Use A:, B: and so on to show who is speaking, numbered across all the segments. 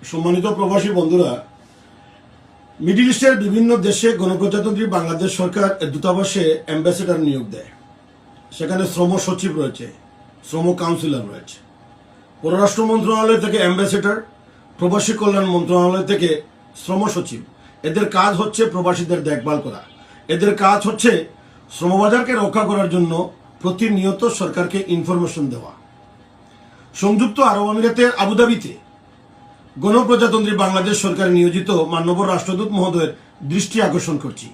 A: সম্মানিত প্রবাসী বন্ধুরা, মিডল ইস্টের বিভিন্ন দেশে গণপ্রজাতন্ত্রী বাংলাদেশ সরকার দূতাবাসে অ্যাম্বাসেডর নিয়োগ দেয়। সেখানে শ্রম সচিব রয়েছে, শ্রম কাউন্সিলর রয়েছে, পররাষ্ট্র মন্ত্রণালয় থেকে অ্যাম্বাসেডর, প্রবাসী কল্যাণ মন্ত্রণালয় থেকে শ্রম সচিব। এদের কাজ হচ্ছে প্রবাসীদের দেখভাল করা। এদের কাজ হচ্ছে শ্রমবাজারকে রক্ষা করার জন্য প্রতিনিয়ত সরকারকে ইনফরমেশন দেওয়া। সংযুক্ত আরব আমিরাতের আবুধাবিতে গণপ্রজাতন্ত্রী বাংলাদেশ সরকার নিয়োজিত মাননীয় রাষ্ট্রদূত মহোদয়ের দৃষ্টি আকর্ষণ করছি।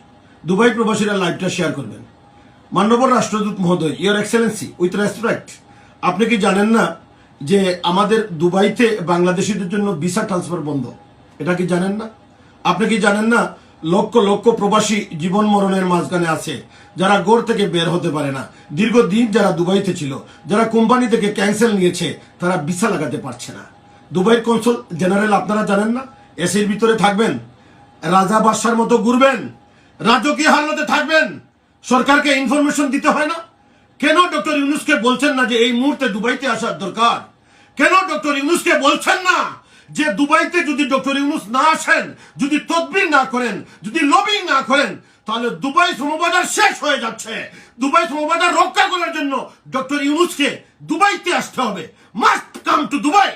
A: দুবাই প্রবাসীরা লাইভটা শেয়ার করবেন। মাননীয় রাষ্ট্রদূত মহোদয়, ইয়োর এক্সেলেন্সি, উইথ রেসপেক্ট, আপনি কি জানেন না যে আমাদের দুবাইতে বাংলাদেশিদের জন্য ভিসা ট্রান্সফার বন্ধ? এটা কি জানেন না? আপনি কি জানেন না লক্ষ লক্ষ প্রবাসী জীবন মরণের মাঝখানে আছে, যারা ঘর থেকে বের হতে পারে না, দীর্ঘদিন যারা দুবাইতে ছিল, যারা কোম্পানি থেকে ক্যান্সেল নিয়েছে, তারা ভিসা লাগাতে পারছে না। দুবাইয়ের কনসুল জেনারেল আপনারা জানেন না, এসির ভিতরে থাকবেন, রাজা বাদশার মতো ঘুরবেন, রাজকীয় হালতে থাকবেন, সরকারকে ইনফরমেশন দিতে হয় না? কেন ডক্টর ইউনূসকে বলছেন না যে এই মুহূর্তে দুবাইতে আসার দরকার? কেন ডক্টর ইউনূসকে বলছেন না যে দুবাইতে যদি ডক্টর ইউনূস না আসেন, যদি তদবির না করেন, যদি লবিং না করেন, তাহলে দুবাই শ্রমবাজার শেষ হয়ে যাচ্ছে। দুবাই শ্রমবাজার রক্ষা করার জন্য ডক্টর ইউনূসকে দুবাইতে আসতে হবে। Must come to Dubai.